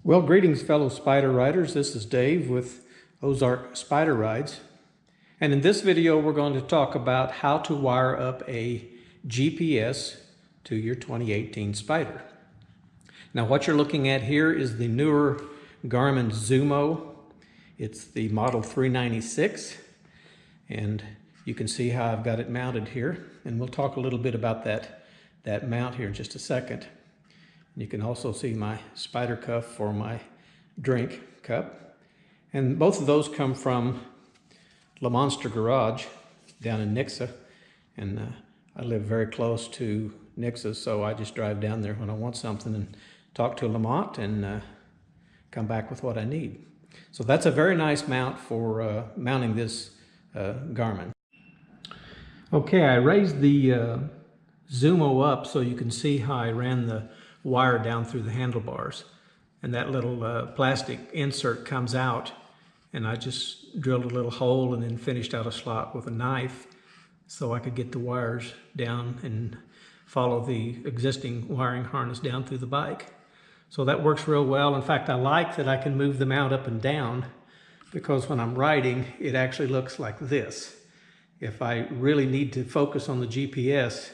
Well, greetings fellow Spyder riders. This is Dave with Ozarks Spyder Rides. And in this video, we're going to talk about how to wire up a GPS to your 2018 Spyder. Now, what you're looking at here is the newer Garmin Zumo. It's the model 396. And you can see how I've got it mounted here. And we'll talk a little bit about that mount here in just a second. You can also see my Spyder cuff for my drink cup. And both of those come from Le Monster Garage down in Nixa. And I live very close to Nixa, so I just drive down there when I want something and talk to Lamont and come back with what I need. So that's a very nice mount for mounting this Garmin. Okay, I raised the Zumo up so you can see how I ran the wire down through the handlebars, and that little plastic insert comes out, and I just drilled a little hole and then finished out a slot with a knife so I could get the wires down and follow the existing wiring harness down through the bike. So that works real well. In fact, I like that I can move the mount up and down, because when I'm riding it actually looks like this. If I really need to focus on the GPS,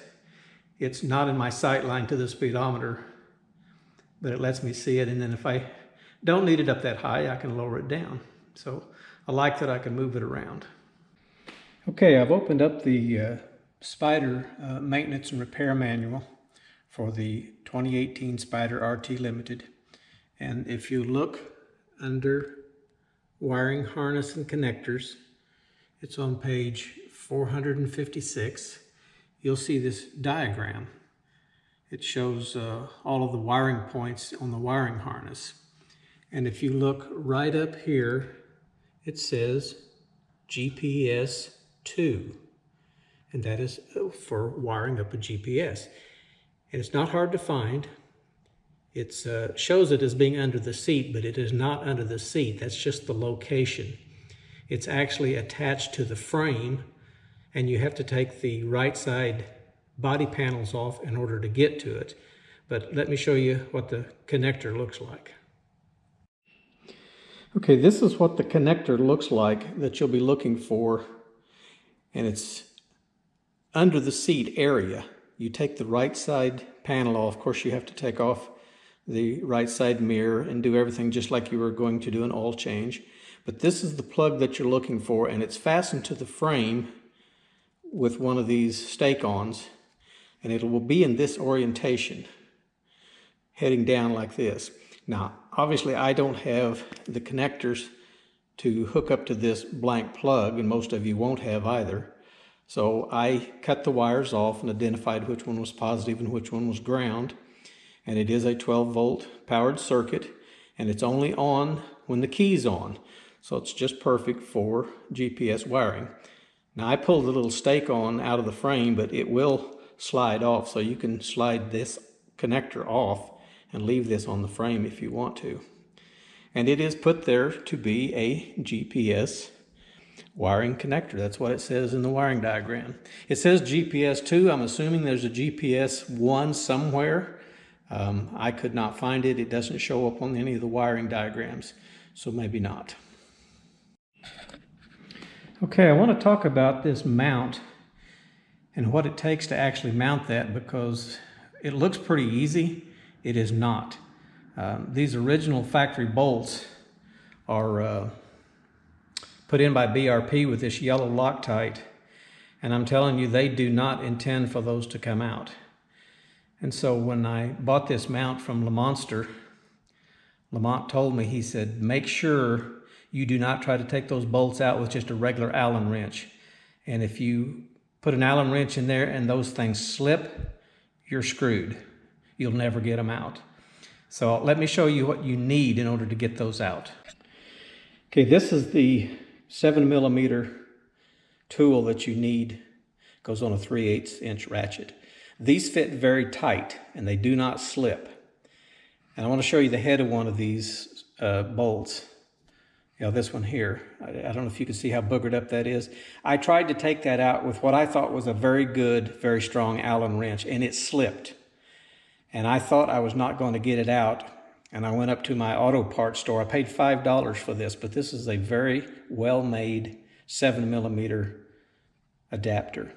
it's not in my sight line to the speedometer, but it lets me see it. And then if I don't need it up that high, I can lower it down. So I like that I can move it around. Okay, I've opened up the Spyder maintenance and repair manual for the 2018 Spyder RT Limited. And if you look under wiring harness and connectors, it's on page 456. You'll see this diagram. It shows all of the wiring points on the wiring harness. And if you look right up here, it says GPS 2. And that is for wiring up a GPS. And it's not hard to find. It shows it as being under the seat, but it is not under the seat. That's just the location. It's actually attached to the frame, and you have to take the right side body panels off in order to get to it. But let me show you what the connector looks like. Okay, this is what the connector looks like that you'll be looking for, and it's under the seat area. You take the right side panel off. Of course, you have to take off the right side mirror and do everything just like you were going to do an oil change. But this is the plug that you're looking for, and it's fastened to the frame with one of these stake-ons, and it will be in this orientation, heading down like this. Now, obviously I don't have the connectors to hook up to this blank plug, and most of you won't have either. So I cut the wires off and identified which one was positive and which one was ground. And it is a 12-volt powered circuit, and it's only on when the key's on. So it's just perfect for GPS wiring. Now I pulled the little stake on out of the frame, but it will slide off, so you can slide this connector off and leave this on the frame if you want to. And it is put there to be a GPS wiring connector. That's what it says in the wiring diagram. It says GPS 2. I'm assuming there's a GPS 1 somewhere. I could not find it. It doesn't show up on any of the wiring diagrams, so maybe not. Okay, I want to talk about this mount and what it takes to actually mount that, because it looks pretty easy. It is not. These original factory bolts are put in by BRP with this yellow Loctite, and I'm telling you, they do not intend for those to come out. And so when I bought this mount from Le Monster, Lamont told me, he said, make sure you do not try to take those bolts out with just a regular Allen wrench. And if you put an Allen wrench in there and those things slip, you're screwed. You'll never get them out. So let me show you what you need in order to get those out. Okay, this is the 7mm tool that you need. It goes on a 3/8" ratchet. These fit very tight and they do not slip. And I want to show you the head of one of these bolts. You know, this one here. I don't know if you can see how boogered up that is. I tried to take that out with what I thought was a very good, very strong Allen wrench, and it slipped. And I thought I was not going to get it out. and I went up to my auto parts store. I paid $5 for this, but this is a very well-made 7mm adapter.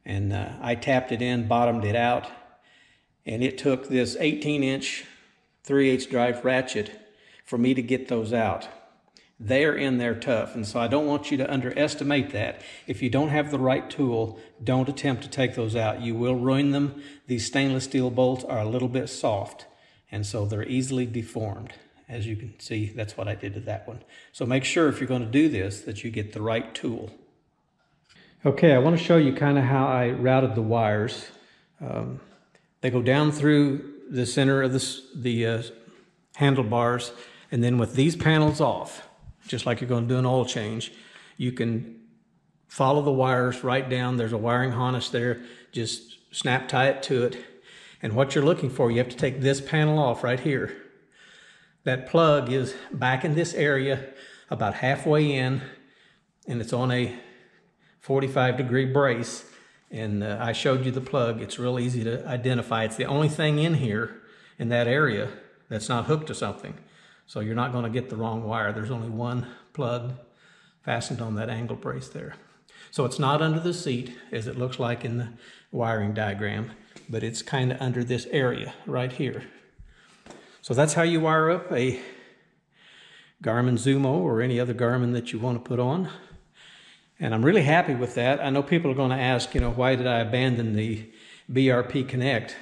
And I tapped it in, bottomed it out, and it took this 18-inch 3/8 drive ratchet for me to get those out. They're in there tough, and so I don't want you to underestimate that. If you don't have the right tool, don't attempt to take those out. You will ruin them. These stainless steel bolts are a little bit soft, and so they're easily deformed. As you can see, that's what I did to that one. So make sure if you're going to do this that you get the right tool. Okay, I want to show you kind of how I routed the wires. They go down through the center of the handlebars, and then with these panels off, just like you're going to do an oil change, you can follow the wires right down. There's a wiring harness there. Just snap tie it to it. And what you're looking for, you have to take this panel off right here. That plug is back in this area about halfway in, and it's on a 45-degree brace. And I showed you the plug. It's real easy to identify. It's the only thing in here in that area that's not hooked to something. So you're not going to get the wrong wire. There's only one plug fastened on that angle brace there. So it's not under the seat as it looks like in the wiring diagram, but it's kind of under this area right here. So that's how you wire up a Garmin Zumo or any other Garmin that you want to put on. And I'm really happy with that. I know people are going to ask, why did I abandon the BRP Connect?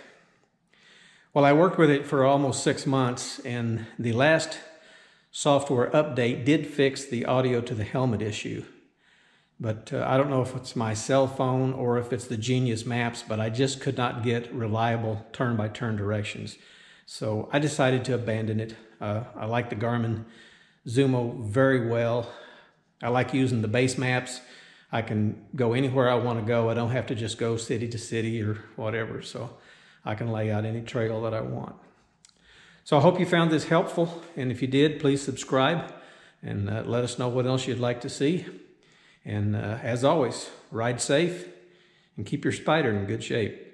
Well, I worked with it for almost 6 months, and the last software update did fix the audio to the helmet issue. But I don't know if it's my cell phone or if it's the Genius Maps, but I just could not get reliable turn-by-turn directions. So I decided to abandon it. I like the Garmin Zumo very well. I like using the base maps. I can go anywhere I want to go. I don't have to just go city to city or whatever. So I can lay out any trail that I want. So I hope you found this helpful. And if you did, please subscribe and let us know what else you'd like to see. And as always, ride safe and keep your Spyder in good shape.